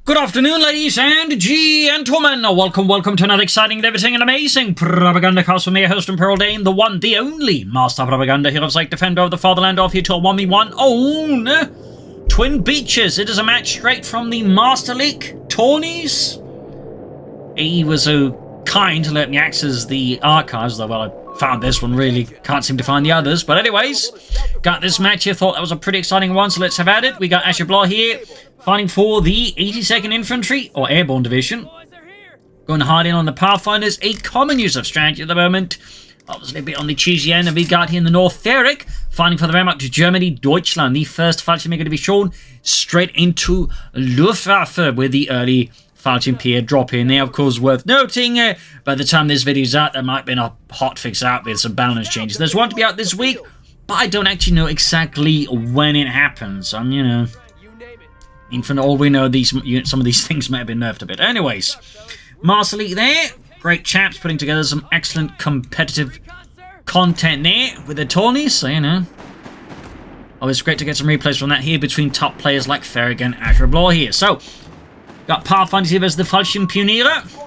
Good afternoon, ladies and gentlemen. Welcome to another exciting, devastating, and amazing Propagandacast with me, your host and Pearl Dane, the one, the only Master Propaganda Heroes like Defender of the Fatherland of here to a 1v1 own Twin Beaches. It is a match straight from the Master League tourneys. He was so kind to let me access the archives, though, well, I found this one, really can't seem to find the others. But anyways, got this match here, thought that was a pretty exciting one, so let's have at it. We got Ashablois here, fighting for the 82nd Infantry, or Airborne Division. Going hard in on the Pathfinders, a common use of strategy at the moment. Obviously a bit on the cheesy end, and we got here in the north F3rig, fighting for the Wehrmacht to Germany, Deutschland. The first Fallschirmjäger to be shown straight into Luftwaffe with the early Fallschirmjäger drop in there. Of course, worth noting, by the time this video's out, there might be a hotfix out with some balance changes. There's one to be out this week, but I don't actually know exactly when it happens. You know, for all we know, some of these things might have been nerfed a bit. Anyways, Master League there. Great chaps putting together some excellent competitive content there with the tourneys, so you know. Always great to get some replays from that here between top players like F3rig and Ashablois here. So, got Pathfinders here versus the Fallschirmjäger.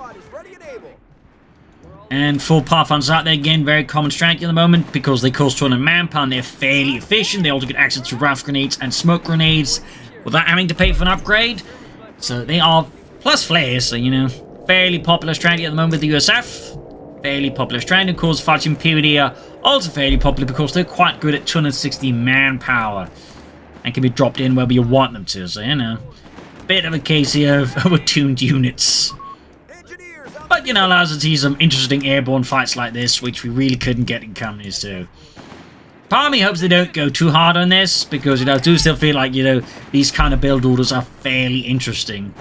And full Pathfinders out there again, very common strategy at the moment because they cost 200 manpower and they're fairly efficient. They also get access to rifle grenades and smoke grenades without having to pay for an upgrade. So they are, plus flares, so you know, fairly popular strategy at the moment with the USF. Fairly popular strategy. Of course, Fallschirmjäger are also fairly popular because they're quite good at 260 manpower and can be dropped in wherever you want them to. So, you know, bit of a case here of overtuned units. But, you know, allows us to see some interesting airborne fights like this, which we really couldn't get in companies too. Part of me hopes they don't go too hard on this, because, you know, I do still feel like, you know, these kind of build orders are fairly interesting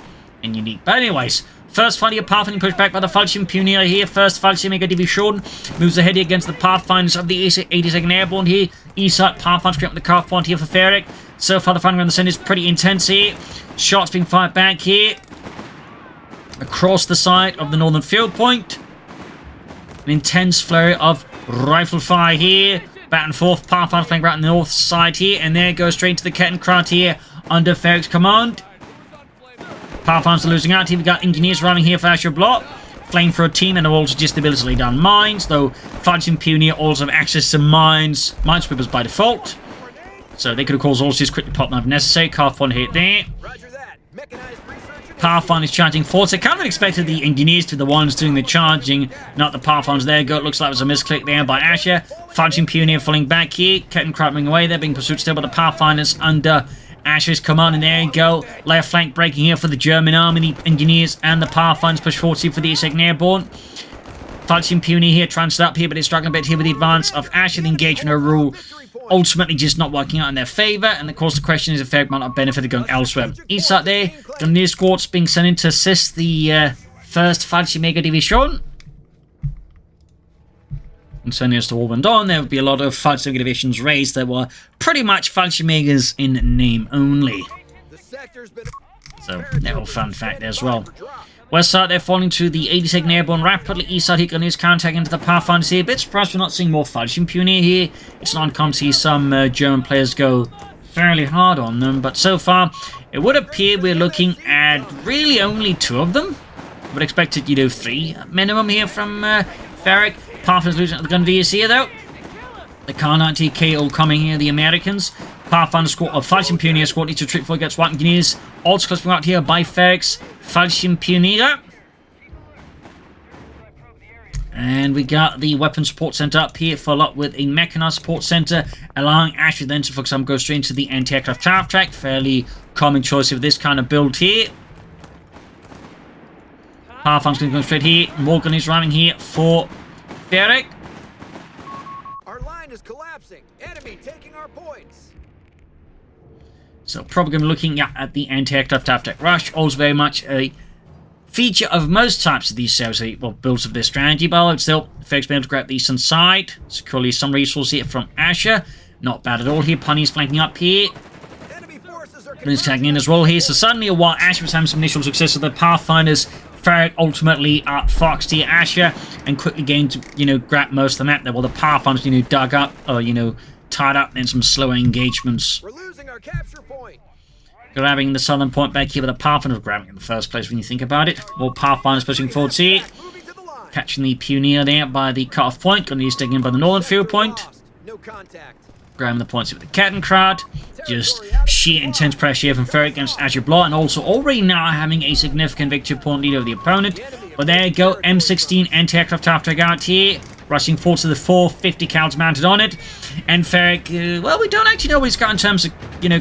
and unique. But anyways, first fight here, Pathfinder pushed back by the Fallschirmjäger here. First Fallschirmjäger Division moves ahead here against the Pathfinders of the 82nd Airborne here. East side, Pathfinders creating the carve point here for F3rig. So far, the fighting around the centre is pretty intense here. Shots being fired back here across the side of the northern field point. An intense flurry of rifle fire here. Back and forth, Pathfinder flank right on the north side here. And there goes straight to the Kettenkrant here under F3rig's command. Pathfinders are losing out here. We've got engineers arriving here for Ashablois. Flamethrower team, and also just the ability to lay down mines, though Fallschirmjäger also have access to mines, minesweepers by default. So they could, of course, also just quickly pop them if necessary. Carve one hit there. Pathfinders charging forward. So I kind of expected the engineers to be the ones doing the charging, not the Pathfinders. There you go. It looks like it was a misclick there by Asher. Fallschirmjäger falling back here. Kettenkrant moving away there, being pursued still by the Pathfinders under Asher's command, and there you go. Layer flank breaking here for the German army. The engineers and the Pathfinders push forward here for the 82nd Airborne. Fallschirmjäger here trying to set up here, but it's struggling a bit here with the advance of Asher. The engagement overall ultimately just not working out in their favour, and of course the question is if F3rig might not benefit going elsewhere. East side there, Gunneer squads being sent in to assist the first Fallschirmjäger Division. And certainly as to all went on, there would be a lot of Fallschirmjäger divisions raised that were pretty much Fallschirmjägers in name only. So, little fun fact there as well. West side, they're falling to the 82nd Airborne rapidly. East side, Gunneers counterattack into the Pathfinders here. A bit surprised we're not seeing more Fallschirmjäger here. It's not uncommon to see some German players go fairly hard on them, but so far, it would appear we're looking at really only 2 of them. I would expect it, you know, 3 minimum here from F3rig. Pathfinders losing at the Gunneers here, though. The Kar-90K all coming here, the Americans. Pathfinder squad of Fallschirmjäger squad needs to trip before it gets wiped. Engineers also clustering out here by F3rig's Fallschirmjäger. And we got the weapon support center up here, followed up with a mechanized support center, allowing Ashley then to, for example, go straight into the anti-aircraft half track. Fairly common choice of this kind of build here. Pathfinder's going to go straight here. Morgan is running here for F3rig. Our line is collapsing. Enemy taking our points. So probably going to be looking at the anti-aircraft half track rush. Also very much a feature of most types of these builds of this strategy, but still, F3rig's been able to grab the eastern side, securely some resources here from Asher. Not bad at all here. Punny's flanking up here. He's tagging in as well here. So suddenly, while Asher was having some initial success with the Pathfinders, F3rig ultimately foxed here Asher and quickly gained to, you know, grab most of the map there. While the Pathfinders, you know, dug up, or, you know, tied up in some slower engagements. We're losing our capture point. Grabbing the southern point back here with the Pathfinder grabbing in the first place when you think about it. More Pathfinders pushing forwards here. Moving to the line. Catching the Pioneer there by the cut-off point. Going to be sticking in by the northern field point. No contact. Grabbing the points with the Kettenkrad. Just sheer intense pressure here from F3rig against Ashablois, and also already now having a significant victory point lead over the opponent. But there you go, M16 anti-aircraft half-track out here. Rushing forward to the 450 cals mounted on it. And F3rig, well, we don't actually know what he's got in terms of,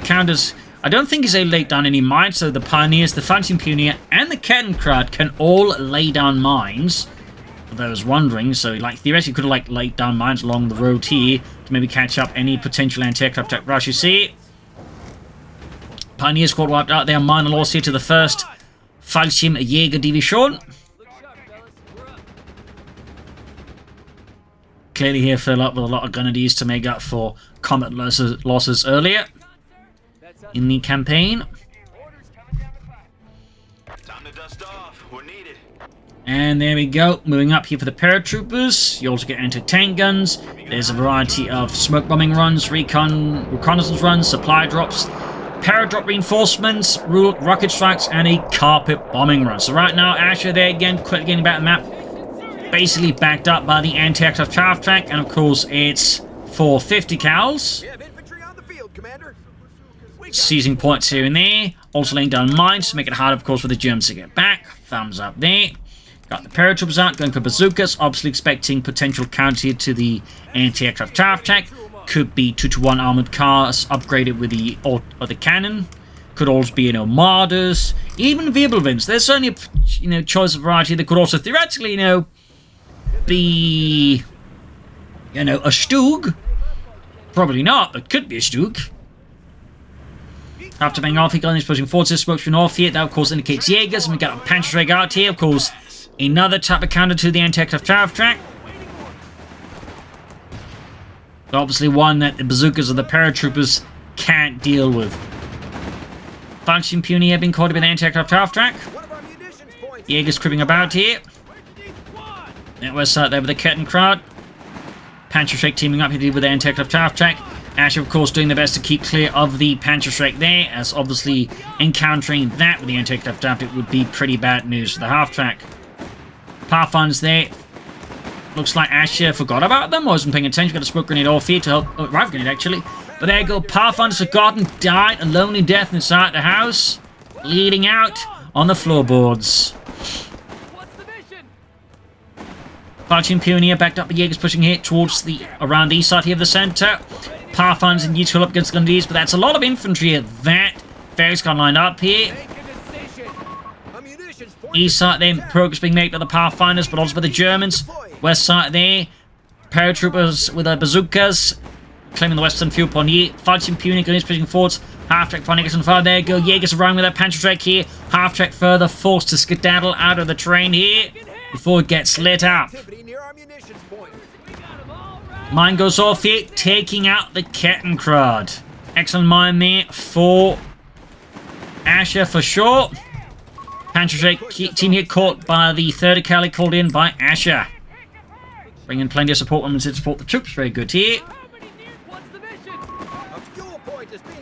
counters. I don't think he's able to lay down any mines, so the Pioneers, the Fancy Pioneer, and the Kettenkrad can all lay down mines. For those wondering, so theoretically could have laid down mines along the road here to maybe catch up any potential anti-aircraft attack rush. You see, Pioneer squad wiped out their minor loss here to the 1st Fallschirmjäger Division. Clearly here fill up with a lot of grenadiers to make up for combat losses earlier in the campaign. Time to dust off. We're needed. And there we go, moving up here for the paratroopers. You also get anti-tank guns. There's a variety of smoke bombing runs, reconnaissance runs, supply drops, paradrop reinforcements, rocket strikes, and a carpet bombing run. So right now, Asher there again, quickly getting back the map, basically backed up by the anti-aircraft half-track, and of course it's 450 cals. We have infantry on the field, Commander. Seizing points here and there. Also laying down mines to make it hard, of course, for the Germans to get back. Thumbs up there. Got the paratroopers out, going for bazookas. Obviously expecting potential counter to the anti-aircraft half-track. Could be 2-to-1 armored cars upgraded with the cannon. Could also be, armadas. Even Wirbelwinds. There's certainly a, choice of variety. There could also theoretically, be, a Stug. Probably not, but could be a Stug. After being off, he is pushing forward to the smoke from north here. That, of course, indicates Jaegers. And we got a Panzerschreck out here, of course. Another type of counter to the anti-aircraft half-track. Obviously one that the bazookas of the paratroopers can't deal with. Function Pioneer being caught with an anti-aircraft half-track. Jaegers creeping about here. That west side there with the Kettenkrad. Panzerschreck teaming up here with the anti-aircraft half-track. Ash, of course, doing the best to keep clear of the Panzerschreck there, as obviously encountering that with the anti-aircraft half-track would be pretty bad news for the half-track. Pathfinders there. Looks like Asher forgot about them, wasn't paying attention. Got a smoke grenade off here to help. Rive grenade, actually. But there you go. Pathfinders forgotten. Died a lonely death inside the house. Bleeding out on the floorboards. Falchion Pioneer backed up. The Jaegers pushing here towards around the east side here of the center. Pathfinders and neutral up against Grenadiers, but that's a lot of infantry that F3rig's got lined up here. East side there, progress being made by the Pathfinders, but also by the Germans. West side there, paratroopers with their bazookas, claiming the western field point here. Falchion Pioneer Grenadiers pushing forwards. Half-track Pioneers on fire. There you go. Jaegers around with that Panzerschreck here. Half-track further forced to skedaddle out of the terrain here before it gets lit up. Mine goes off here, taking out the Kettenkrad. Excellent mine there for Asher for sure. Panzerschreck team here caught by the 30 Cali called in by Asher. Bringing plenty of support women to support the troops. Very good here.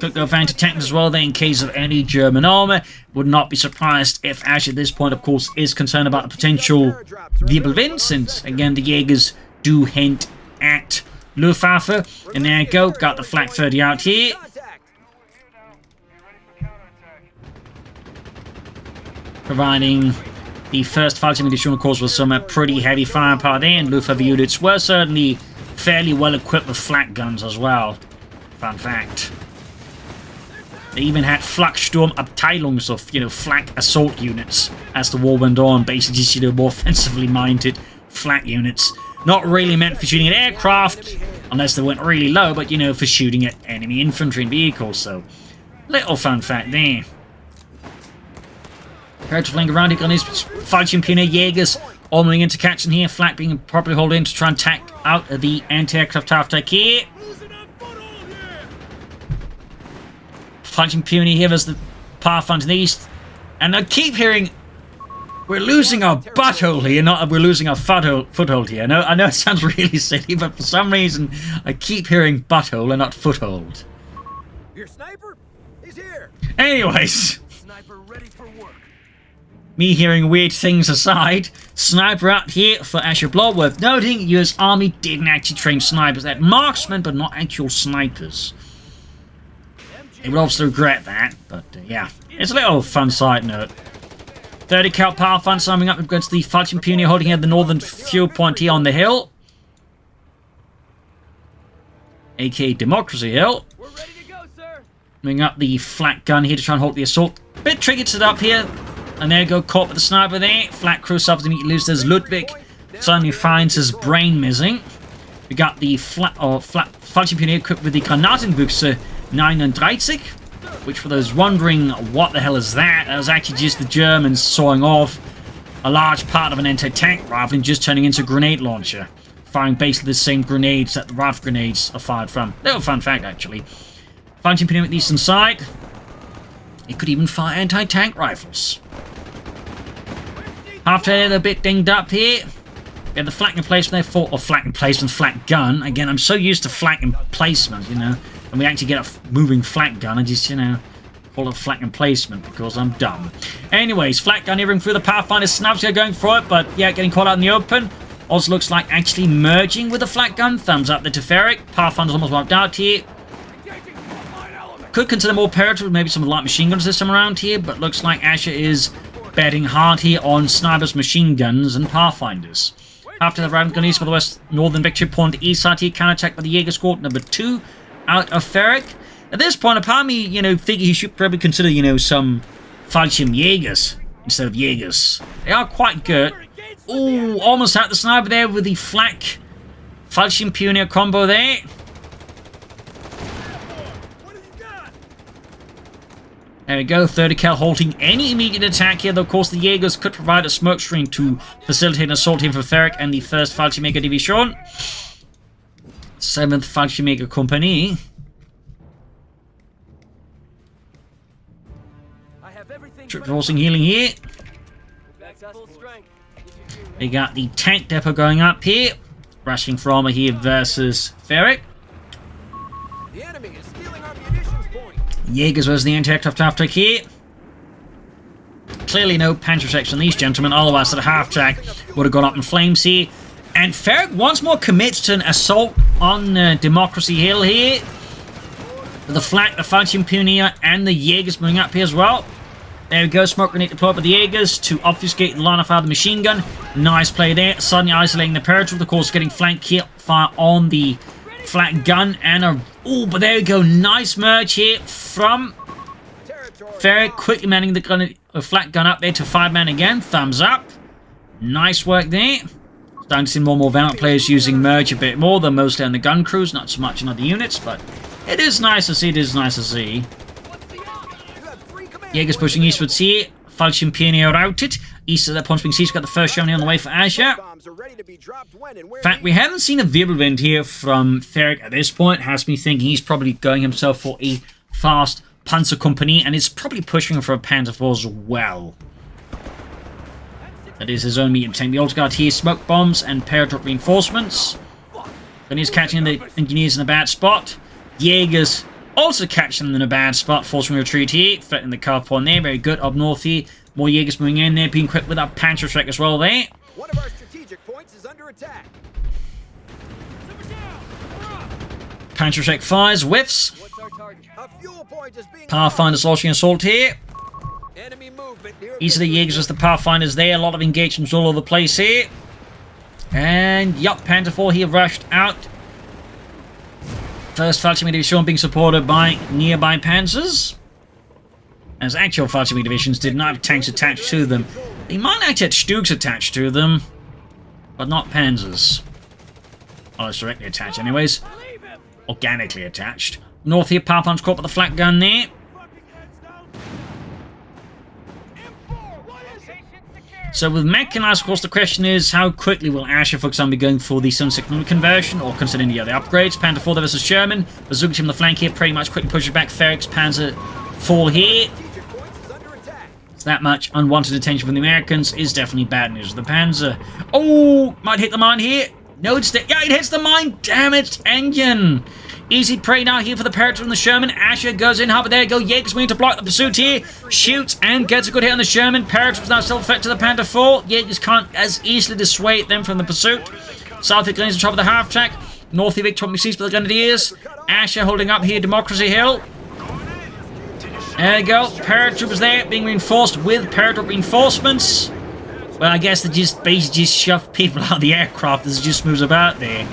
Took the advantage tanks as well there in case of any German armor. Would not be surprised if Asher at this point, of course, is concerned about the potential Wirbelwind, since again the Jaegers do hint at Luftwaffe. And there you go, got the Flak 30 out here. Providing the first fighting edition, of course, with some pretty heavy firepower there, and Luftwaffe units were certainly fairly well equipped with flak guns as well. Fun fact. They even had Flaksturmabteilungs of, flak assault units as the war went on, basically just, more offensively minded flak units. Not really meant for shooting at aircraft, unless they went really low, but, for shooting at enemy infantry and vehicles, so little fun fact there. Prepared to flank around here on his Falchion Pioneer Jaegers, all moving into catching here, Flak being properly held in to try and tack out the anti-aircraft half-track here. Falchion Pioneer here as the Pathfinder in the east, and I keep hearing we're losing our butthole here, not we're losing our foothold here. I know it sounds really silly, but for some reason I keep hearing butthole and not foothold. Your sniper is here. Anyways, Sniper ready for work. me hearing weird things aside, sniper out here for Ashablois. Worth noting, US Army didn't actually train snipers. They had marksmen, but not actual snipers. They would obviously regret that, but yeah. It's a little fun side note. 30 cal power fund summing up against the Falchion Pioneer holding at the northern fuel point here on the hill. aka Democracy Hill. We're ready to go, sir. Bring up the flak gun here to try and hold the assault. Bit tricky to set up here. And there you go, caught with the sniper there. Flak crew suffers immediately loses Ludwig. Suddenly finds his brain missing. We got the Falchion Pioneer equipped with the Granatenbüchse 39, which for those wondering what the hell is that, was actually just the Germans sawing off a large part of an anti-tank rifle and just turning into a grenade launcher, firing basically the same grenades that the rifle grenades are fired from. Little fun fact, actually. Falchion Pioneer at the eastern side. It could even fire anti-tank rifles. After they're a bit dinged up here, we have the flak emplacement there or flak emplacement, flak gun. Again, I'm so used to flak emplacement, you know. And we actually get a moving flak gun, I just, you know, call it flak emplacement because I'm dumb. Anyways, flak gun hearing through the Pathfinder, snubs are going for it, but yeah, getting caught out in the open. Also looks like actually merging with the flak gun. Thumbs up the F3rig. Pathfinder's almost wiped out here. Could consider more parity with maybe some light machine gun system around here, but looks like Asher is betting hard here on snipers, machine guns, and Pathfinders. After the round gun east for the west northern victory point, east side here, counterattacked by the Jaeger squad number 2 out of F3rig. At this point, a part of me, you know, figure he should probably consider, you know, some Falchion Jaegers instead of Jaegers. They are quite good. Ooh, almost out the sniper there with the flak Falchion Pioneer combo there. There we go, 30 cal halting any immediate attack here, though of course the Jaegers could provide a smoke screen to facilitate an assault here for F3rig and the 1st Fallschirmjäger Division. 7th Fallschirmjäger Company. Trip forcing healing here. We got the tank depot going up here. Rushing for armor here versus F3rig. The enemy is stealing our munitions point. Jaegers versus the anti-aircraft half-track here. Clearly no Panzer section on these gentlemen, otherwise the half-track would have gone up in flames here. And F3rig once more commits to an assault on Democracy Hill here. With the flak, the Falchion Pioneer, and the Jaegers moving up here as well. There we go, smoke grenade deployed by the Jaegers to obfuscate the line of fire of the machine gun. Nice play there, suddenly isolating the paratroop, of course getting flank here, fire on the flak gun, and a... Oh, but there we go, nice merge here from F3rig, quickly manning the flak gun up there to 5-man again, thumbs up. Nice work there. Starting to see more and more Valorant players using merge a bit more, though mostly on the gun crews, not so much in other units, but it is nice to see, it is nice to see. Jaegers pushing eastwards here. Falchion Pioneer routed. East of that punch being seized. Got the first Germany on the way for Asher. In fact, we haven't seen a Wirbelwind here from F3rig at this point. Has me thinking he's probably going himself for a fast Panzer Company, and is probably pushing for a Panzer IV as well. That is his own medium tank. The old guard here, smoke bombs and paratroop reinforcements. Then he's catching the engineers in a bad spot. Jaegers also catching them in a bad spot, forcing retreat here, threatening the car point there, very good. Up north here, more Jaegers moving in there, being equipped with that Panzer Shrek as well there. One of our strategic points is under attack. Panzer Shrek fires, whiffs. A fuel point is being Pathfinders launching assault here. enemy movement near East of the Jaegers as the Pathfinders there, a lot of engagements all over the place here. And yup, Panzer IV here rushed out. First Fallschirmjäger Division being supported by nearby Panzers. As actual Fallschirmjäger divisions did not have tanks attached to them. They might actually have Stugs attached to them, but not Panzers. Oh, it's directly attached anyways. Organically attached. North here, Pathfinder's caught by the flak gun there. So with mechanized, of course, the question is how quickly will Asher, for example, be going for the 7.6mm conversion, or considering the other upgrades. Panzer IV versus Sherman. Bazooka team on the flank here pretty much quickly pushes back F3rig's Panzer IV here. So that much unwanted attention from the Americans is definitely bad news for the Panzer. Oh, might hit the mine here. No, it's yeah, it hits the mine. Damn it, engine. Easy prey now here for the paratrooper and the Sherman. Asher goes in hard, but there you go. Jaegers willing to block the pursuit here. Shoots and gets a good hit on the Sherman. Paratroopers now still threat to the Panther 4. Jaegers can't as easily dissuade them from the pursuit. South Grenadiers on top of the half track. North Victory sees for the Grenadiers. Asher holding up here, Democracy Hill. There you go. Paratroopers there being reinforced with paratrooper reinforcements. Well, I guess they just basically just shove people out of the aircraft as it just moves about there,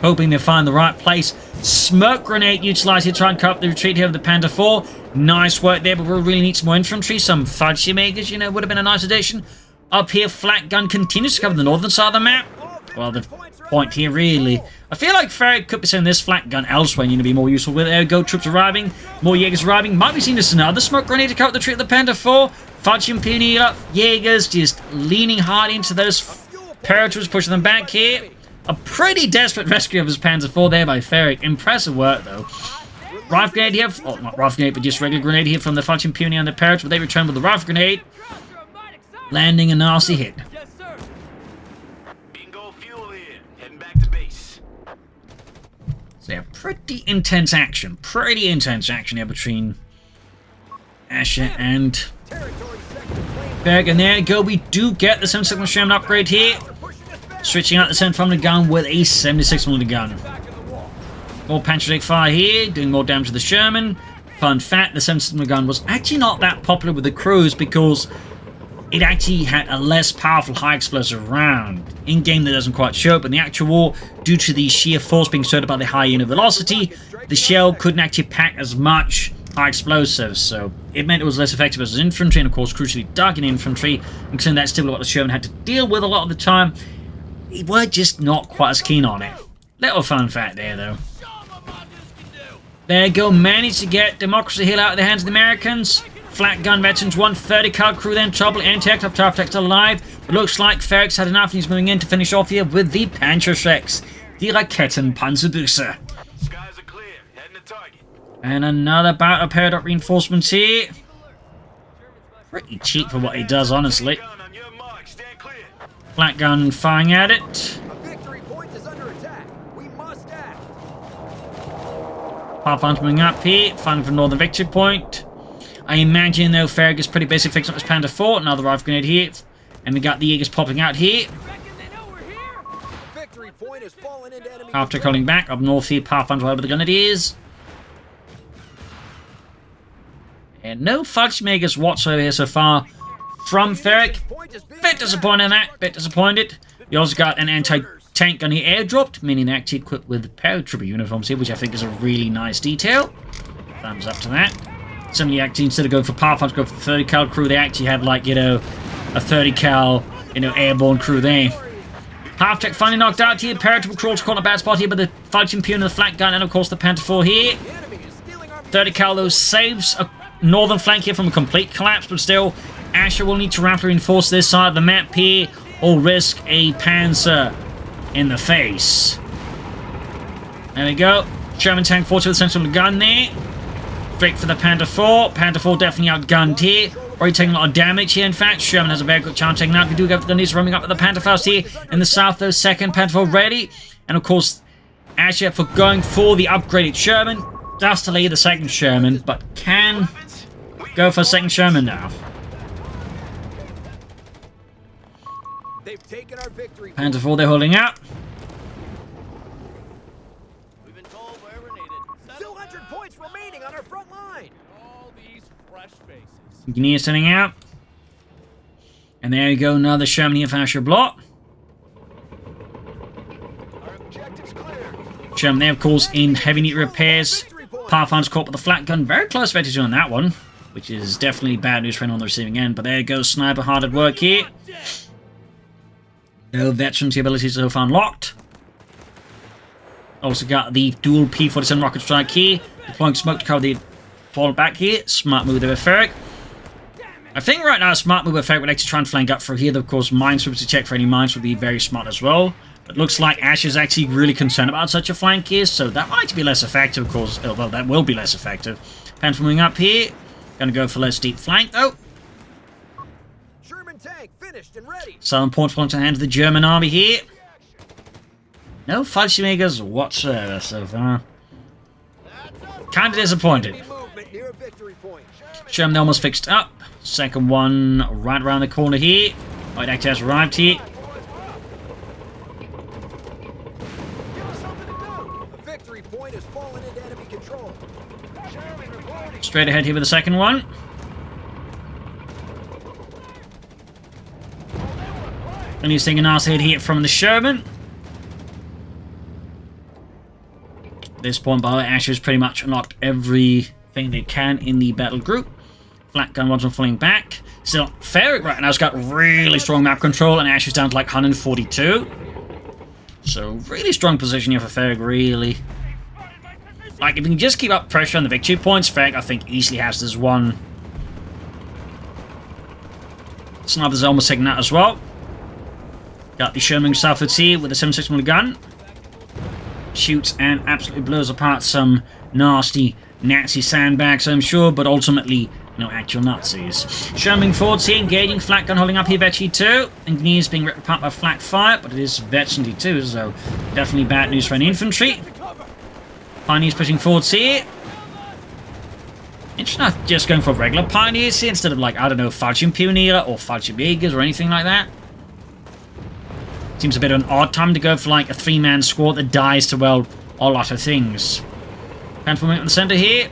hoping they find the right place. Smoke grenade utilized here to try and cut the retreat here of the Panther 4. Nice work there, but we really need some more infantry. Some fudge makers, you know, would have been a nice addition. Up here, flak gun continues to cover the northern side of the map. Well, the point here, really. I feel like F3rig could be sending this flak gun elsewhere and you know, be more useful with it. There we go, troops arriving. More Jaegers arriving. Might be seen as another smoke grenade to cover the retreat of the Panther 4. Fudge and Puny up. Jaegers just leaning hard into those paratroopers, pushing them back here. A pretty desperate rescue of his Panzer 4 there by F3rig. Impressive work, though. Rifle grenade here. Oh, not rifle grenade, but just regular grenade here from the Fudge and Puny on the paratroopers. But they return with the rifle grenade. Landing a nasty hit. So yeah, pretty intense action. Pretty intense action here between Asher and F3rig. And there you go, we do get the 76mm Sherman upgrade here. Switching out the 7mm gun with a 76mm gun. More pancreatic fire here, doing more damage to the Sherman. Fun fact, the 76mm gun was actually not that popular with the crews because it actually had a less powerful high explosive round. In-game that doesn't quite show up, but in the actual war, due to the sheer force being exerted by the high unit velocity, the shell couldn't actually pack as much high explosives, so it meant it was less effective as infantry, and of course crucially dark in infantry, and considering that's still what the Sherman had to deal with a lot of the time, they were just not quite as keen on it. Little fun fact there, though. There you go, managed to get Democracy Hill out of the hands of the Americans. Flak gun veterans, 130 cal crew then, trouble, anti-aircraft attack still alive. But looks like F3rig's had enough and he's moving in to finish off here with the Panzerschrecks, die Raketenpanzerbüchse. Skies are clear, heading to target. And another bout of paired up reinforcements here. Pretty cheap for what he does, honestly. Gun on your mark, stand clear. Flak gun firing at it. A victory point is under attack. We must act. Pathfinder moving up here, fighting for Northern Victory Point. I imagine, though, F3rig is pretty busy fixing up his Panther 4. Another rifle grenade here. And we got the Jaegers popping out here. Victory point has fallen into enemy After control. calling back, up north here, Pathfinder over the Grenadiers. And no fudge makers whatsoever here so far from F3rig. Bit disappointed in that, bit disappointed. We also got an anti-tank gun here airdropped, meaning they're actually equipped with paratrooper uniforms here, which I think is a really nice detail. Thumbs up to that. Somebody actually, instead of going for Pathfinder, go for the 30 cal crew, they actually have, like, you know, a 30 cal, you know, airborne crew there. Half-tech finally knocked out here. Paratrooper crawls caught in a bad spot here, but the Fudge and Puny, the flak gun, and of course the Panther 4 here. 30 cal, though, saves a northern flank here from a complete collapse, but still, Asher will need to rapidly reinforce this side of the map here, or risk a Panzer in the face. There we go. Sherman tank 40 with a central gun there. Straight for the Panther 4. Panther 4 definitely outgunned here. Already taking a lot of damage here. In fact, Sherman has a very good chance taking out. We do go for the Grenadiers roaming up with the Panther first here. In the south, though, second Panther 4 ready. And of course, Asher for going for the upgraded Sherman. Does delay the second Sherman, but can go for a second Sherman now. They've taken our victory. Panther 4 they're holding out. We've been told wherever needed. 200 points remaining on our front line. All these fresh faces. Engineers sending out. And there you go, another Sherman here for Ashablois. Our objective's clear. Sherman there, of course, in heavy neat repairs. Pathfinder's caught with the flat gun. Very close advantage on that one, which is definitely bad news for anyone on the receiving end. But there you go, sniper hard at work here. No veterans abilities so far unlocked. Also got the dual P-47 rocket strike here. Deploying smoke to cover the fall back here. Smart move there with F3rig. I think right now smart move with F3rig would actually try and flank up for here. Of course, minesweepers to check for any mines would be very smart as well. But looks like Ash is actually really concerned about such a flank here, so that might be less effective, of course. Well, that will be less effective. Panther moving up here. Gonna go for less deep flank, though. Sherman tank finished and ready. Southern points in the hands of the German army here. No fudge makers whatsoever so far. Kind of disappointed. Enemy movement near a victory point. Sherman almost fixed up. Second one right around the corner here. Might actually has arrived here. A victory point has fallen into enemy control. Straight ahead here with the second one. And he's taking a nice hit here from the Sherman. At this point, by the way, Asher's pretty much unlocked everything they can in the battle group. Flat gun ones are falling back. Still, F3rig right now has got really strong map control, and Asher's down to like 142. So, really strong position here for F3rig, really. Like, if we can just keep up pressure on the victory points, F3rig, I think, easily has this one. Sniper's almost taking that as well. Got the Sherman himself here with a 7.6mm gun. Shoots and absolutely blows apart some nasty Nazi sandbags, I'm sure, but ultimately no actual Nazis. Sherman forwards here, engaging. Flat gun holding up here, Vetchy 2. Engineers being ripped apart by flak fire, but it is Vetchy 2, so definitely bad news for any infantry. Pioneers pushing forwards here. Interesting enough, just going for regular Pioneers here instead of, like, I don't know, Fallschirmpioniere or Fallschirmjägers or anything like that. Seems a bit of an odd time to go for, like, a 3-man squad that dies to, well, a lot of things. Panther moving up the center here.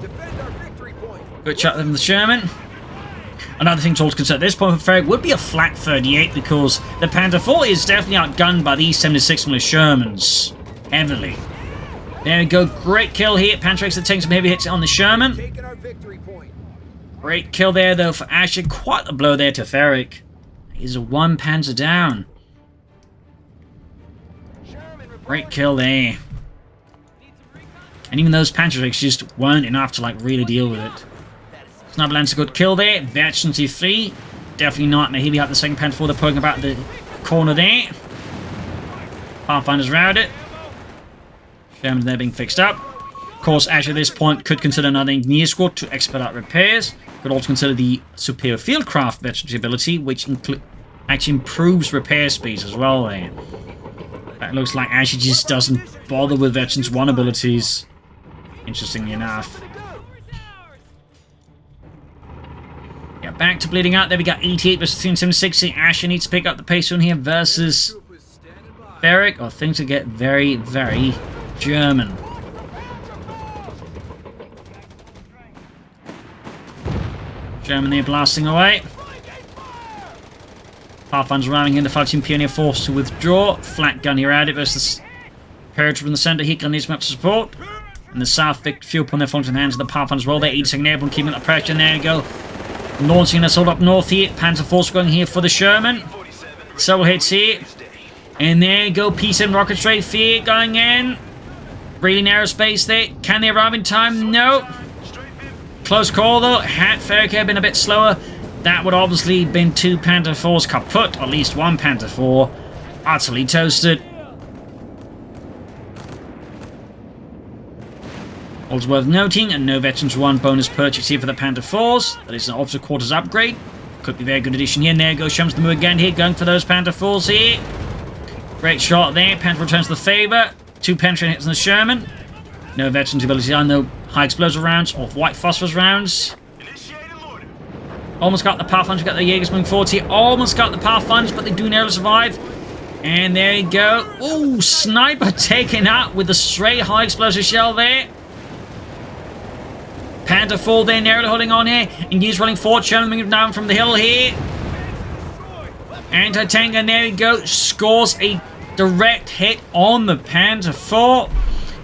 Defend our victory point. Good shot from the Sherman. Another thing to also consider at this point for F3rig would be a flak 38 because the Panther 4 is definitely outgunned by these 76mm Shermans. Heavily. There we go. Great kill here. Panther X taking some heavy hits on the Sherman. Taking our victory point. Great kill there, though, for Asher. Quite a blow there to F3rig. He's a 1 Panzer down. Great kill there. And even those Panther X just weren't enough to, like, really deal with it. Sniper lands a good kill there. Vetchy 3. Definitely not in a heavy up the second Panther 4. They're poking about the corner there. Pathfinder's routed it. Sherman there being fixed up. Of course, Asher at this point could consider another engineer squad to expedite repairs. Could also consider the superior fieldcraft veterancy ability, which actually improves repair speeds as well there. That looks like Asher just doesn't bother with Veterans 1 abilities, interestingly enough. Yeah, back to bleeding out. There we got 88 versus 376. Asher needs to pick up the pace on here versus F3rig, or things will get very, very German. German there blasting away. Pathfinder's ramming in the Fallschirmpioniere force to withdraw. Flat gun here at it versus Purge from the center. He needs map support. And the south fuel pulling their phones in the hands of the Pathfinders as well. They're 82nd Airborne keeping up the pressure. And there you go. Launching an assault up north here. Panzer Force going here for the Sherman. Several hits here. And there you go. P7 rocket straight here going in. Really narrow space there. Can they arrive in time? No. Close call though. Had F3rig been a bit slower, that would obviously been 2 Panther 4s kaput, or at least 1 Panther 4 utterly toasted. Also worth noting, a no Veterans 1 bonus purchase here for the Panther 4s. That is an officer quarters upgrade. Could be a very good addition here. And there goes Shums the move again here, going for those Panther 4s here. Great shot there. Panther returns the favour. 2 penetrating hits on the Sherman. No Veterans ability on, no high explosive rounds or white phosphorus rounds. Almost got the Pathfinders, got the Jaegers moving forward here. Almost got the Pathfinders, but they do narrowly survive. And there you go. Ooh, Sniper taken out with a straight high explosive shell there. Panther 4 there, narrowly holding on here. Engineers running forward, Sherman moving down from the hill here. Anti-tank, and there you go. Scores a direct hit on the Panther 4.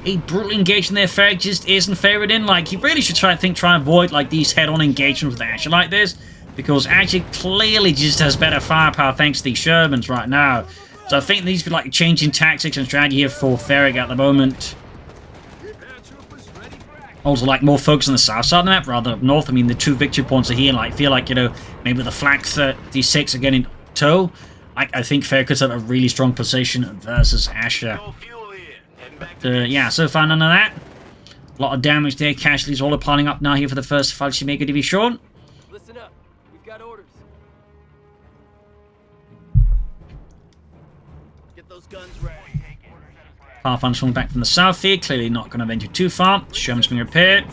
A brutal engagement there. F3rig just isn't favoured in. Like, he really should try and avoid like these head-on engagements with Asher like this, because Asher clearly just has better firepower thanks to these Shermans right now. So I think there needs to be like changing tactics and strategy here for F3rig at the moment. Also, like, more focus on the south side of the map rather than up north. I mean, the 2 victory points are here, and like, I feel like, you know, maybe with the flak 36 again in tow, I think F3rig could have a really strong position versus Asher. But, yeah, so far none of that. A lot of damage there. Casualties all are piling up now here for the first Fallschirmjäger Division. Listen up. We've got orders. Get those guns ready. Pathfinder's falling back from the south here. Clearly not going to venture too far. Sherman's being repaired.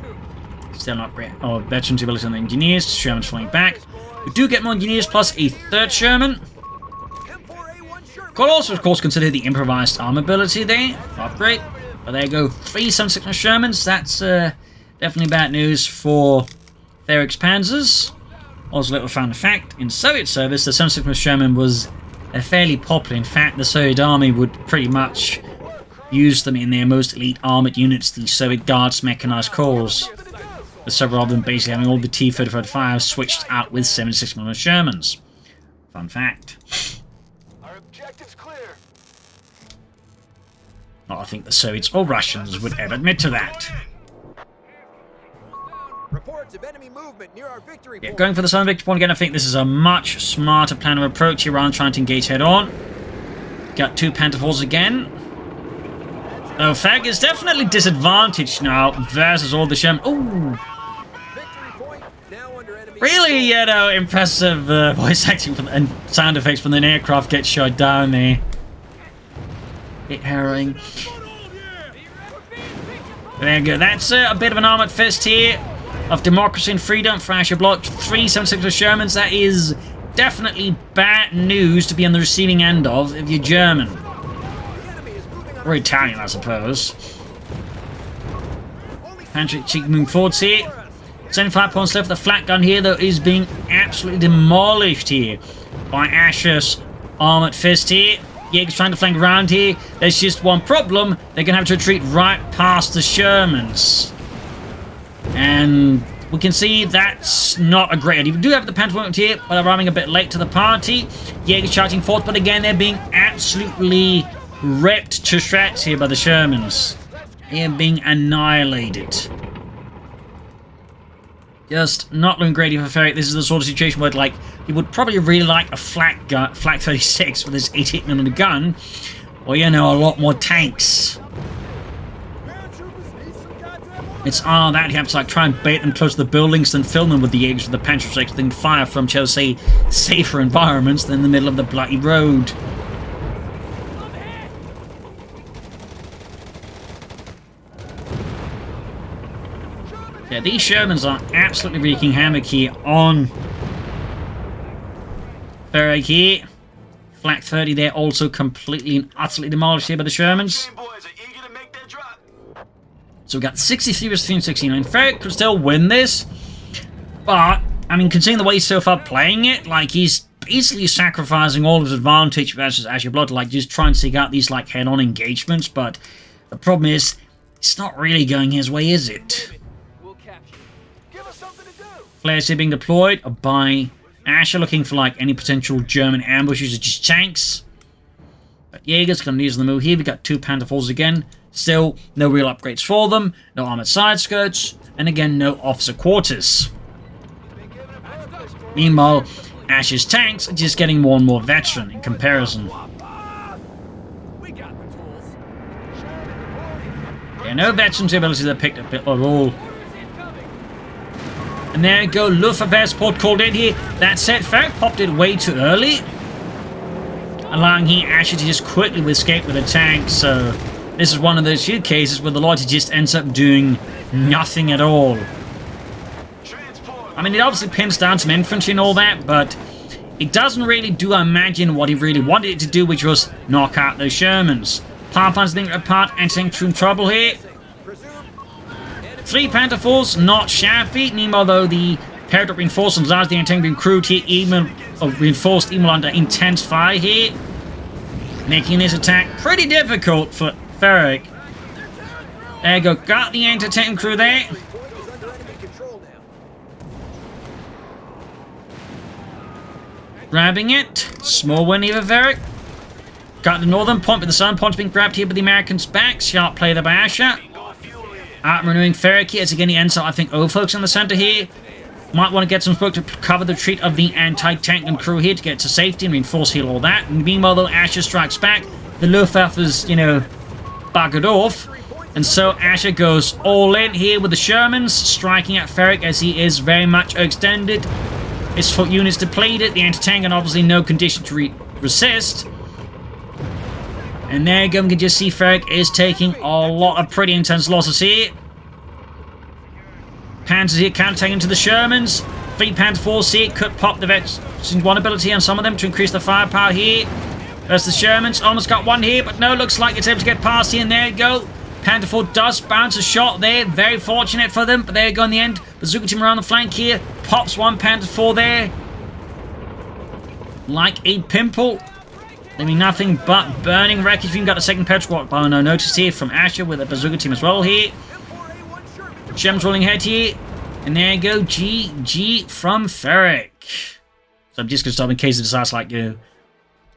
Still not great. Oh, veterans ability on the engineers. Sherman's falling back. We do get more engineers plus a third Sherman. Could also, of course, consider the improvised arm ability there. Upgrade. But there you go. 3 7.6 Shermans. That's definitely bad news for F3rig's Panzers. Also, a little fun fact. In Soviet service, the 7.6 Sherman was fairly popular. In fact, the Soviet army would pretty much use them in their most elite armored units, the Soviet Guards Mechanized Corps. With several of them basically having all the T-35 switched out with 7.6mm Shermans. Fun fact. Our objective's clear. Not I think the Soviets or Russians would ever admit to that. Reports of enemy movement near our victory Yeah, point. going for the Southern Victory Point again, I think this is a much smarter plan of approach here rather than trying to engage head on. Got 2 Panther Falls again. Oh, F3rig is definitely disadvantaged now versus all the Sherman. Ooh! Victory point now under enemy Really, you know, impressive voice acting and sound effects from the aircraft get shot down there. Bit harrowing. There you go. That's a bit of an armored fist here of democracy and freedom for Ashablois. 3 7.6 Shermans. That is definitely bad news to be on the receiving end of if you're German. Or Italian, I suppose. Patrick Cheek moving forwards here. 75 points left. The flat gun here, though, is being absolutely demolished here by Asher's armored fist here. Jaeger's trying to flank around here. There's just one problem. They're going to have to retreat right past the Shermans. And we can see that's not a great idea. We do have the Panther here, but they're arriving a bit late to the party. Jaeger's charging forth, but again, they're being absolutely ripped to shreds here by the Shermans. They're being annihilated. Just not looking great for F3rig. This is the sort of situation where, like, you would probably really like a flak 36 with this 88mm gun, or, you know, a lot more tanks. It's that you have to, like, try and bait them close to the buildings, then fill them with the Jaegers with the Panther Strikes, then fire from, shall we say, safer environments than the middle of the bloody road. Yeah, these Shermans are absolutely wreaking havoc here on F3rig here. Flak 30 there also completely and utterly demolished here by the Shermans. Boys are eager to make their drop. So we got 63 versus 369. F3rig could still win this, but, I mean, considering the way he's so far playing it, like, he's basically sacrificing all of his advantage versus Ashablois to, like, just try and seek out these, like, head-on engagements, but the problem is, it's not really going his way, is it? Give us something to do. Flares here being deployed by Asher, looking for like any potential German ambushes or just tanks. But Jaeger's going to use the move here. We got 2 Panther Falls again. Still, no real upgrades for them. No armored side skirts. And again, no officer quarters. Meanwhile, Asher's tanks are just getting more and more veteran in comparison. Yeah, no veterans ability that picked up at all. And there you go, Luftwaffe support called in here. That said, F3rig popped it way too early, allowing here Asher to just quickly escape with a tank. So this is one of those few cases where the Loyalty just ends up doing nothing at all. I mean, it obviously pins down some infantry and all that, but it doesn't really do, I imagine, what he really wanted it to do, which was knock out those Shermans. Pathfinder's being apart, entering through trouble here. 3 Panther Falls, not shabby. Meanwhile, though, the paradox reinforcements largely intended being crewed here, even reinforced even under intense fire here, making this attack pretty difficult for F3rig. There you go, got the anti-tank crew there. Grabbing it, small win here for F3rig. Got the northern point, but the southern point being grabbed here by the Americans back. Sharp play there by Asher. Renewing F3rig here. As again, he ends up, I think, folks in the center here. Might want to get some smoke to cover the retreat of the anti-tank and crew here to get to safety and reinforce heal all that. And meanwhile, though, Asher strikes back. The Luftwaffe is, you know, buggered off. And so Asher goes all in here with the Shermans, striking at F3rig as he is very much extended. His foot units depleted. The anti-tank in obviously no condition to resist. And there you go, we can just see F3rig is taking a lot of pretty intense losses here. Panzers here counter-taking to the Shermans. 3 Panther 4s here could pop the Veteran 1 ability on some of them to increase the firepower here. There's the Shermans, almost got one here, but no, looks like it's able to get past here, and there you go. Panther 4 does bounce a shot there, very fortunate for them, but there you go in the end. Bazooka team around the flank here, pops one Panther 4 there. Like a pimple. Leaving nothing but burning wreckage. We've got the second petrol squad, but no notice here from Asher with the bazooka team as well here. Shermans rolling ahead here. And there you go, GG from F3rig. So I'm just going to stop in case it decides, like, you know,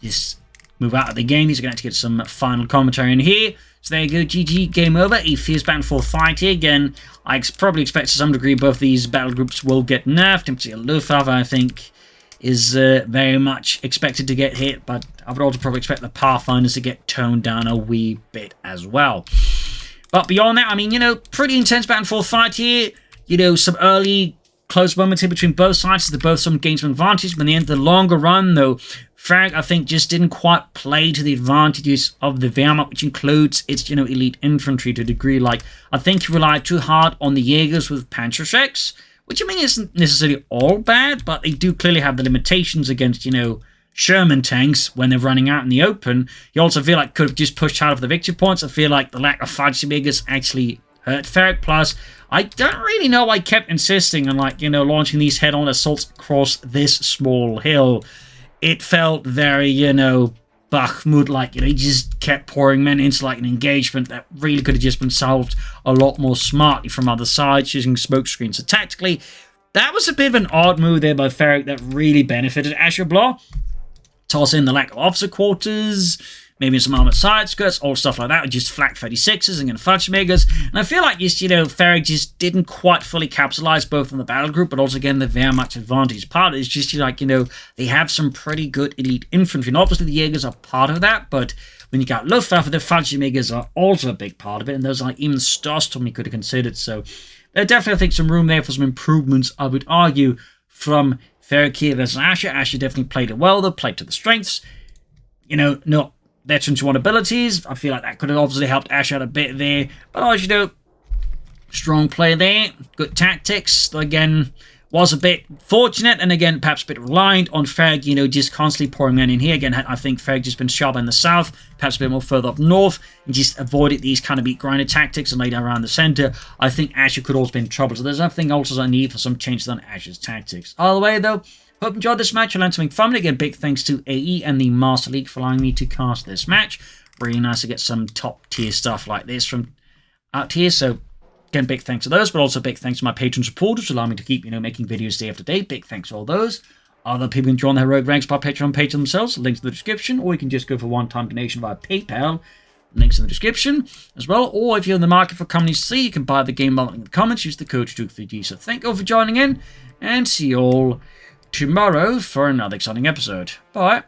just move out of the game. He's going to have to get some final commentary in here. So there you go, GG, game over. A fierce back and forth fight here. Again, I probably expect to some degree both these battle groups will get nerfed. In particular, Luftwaffe, I think, is very much expected to get hit. But I would also probably expect the Pathfinders to get toned down a wee bit as well. But beyond that, I mean, you know, pretty intense back and forth fight here. You know, some early close moments here between both sides. They both some gains some advantage. But in the end, the longer run, though, F3rig, I think, just didn't quite play to the advantages of the Wehrmacht, which includes its, you know, elite infantry to a degree. Like, I think he relied too hard on the Jaegers with Panzerschrecks, which, I mean, isn't necessarily all bad, but they do clearly have the limitations against, you know, Sherman tanks when they're running out in the open. You also feel like could have just pushed hard for the victory points. I feel like the lack of Jaegers actually hurt F3rig. Plus, I don't really know why I kept insisting on, like, you know, launching these head-on assaults across this small hill. It felt very, you know, Bakhmut-like. You know, he just kept pouring men into, like, an engagement that really could have just been solved a lot more smartly from other sides, using smoke screens. So tactically, that was a bit of an odd move there by F3rig that really benefited Ashablois. Toss in the lack of officer quarters, maybe some armored side skirts, all stuff like that, with just flak 36s and Fallschirmjägers. And I feel like just, you know, F3rig just didn't quite fully capitalize both on the battle group, but also, again, the Wehrmacht advantage. Part of it is just, like, you know, they have some pretty good elite infantry. And obviously, the Jaegers are part of that, but when you got Luftwaffe, the Fallschirmjägers are also a big part of it, and there's, like, even Starstorm you could have considered. So there's definitely, I think, some room there for some improvements, I would argue, from F3rig here versus Asher. Asher definitely played it well, though, played to the strengths. You know, not Veterans 1 abilities. I feel like that could have obviously helped Asher out a bit there. But as you know, strong play there. Good tactics. Though again, was a bit fortunate. And again, perhaps a bit reliant on F3rig, you know, just constantly pouring men in here. Again, I think F3rig just been sharper in the south, perhaps a bit more further up north, and just avoided these kind of beat grinder tactics and laid around the center. I think Asher could also be in trouble. So there's nothing also I need for some changes on Asher's tactics. Either way, though, hope you enjoyed this match. I learned something from it. Again, big thanks to AE and the Master League for allowing me to cast this match. Really nice to get some top tier stuff like this from out here. So again, big thanks to those, but also big thanks to my Patreon supporters who allow me to keep, you know, making videos day after day. Big thanks to all those. Other people can join the heroic ranks by Patreon page themselves. Links in the description, or you can just go for one-time donation via PayPal. Links in the description as well. Or if you're in the market for companies to see, you can buy the game bundle in the comments. Use the code Coh3. So thank you all for joining in, and see you all tomorrow for another exciting episode. Bye.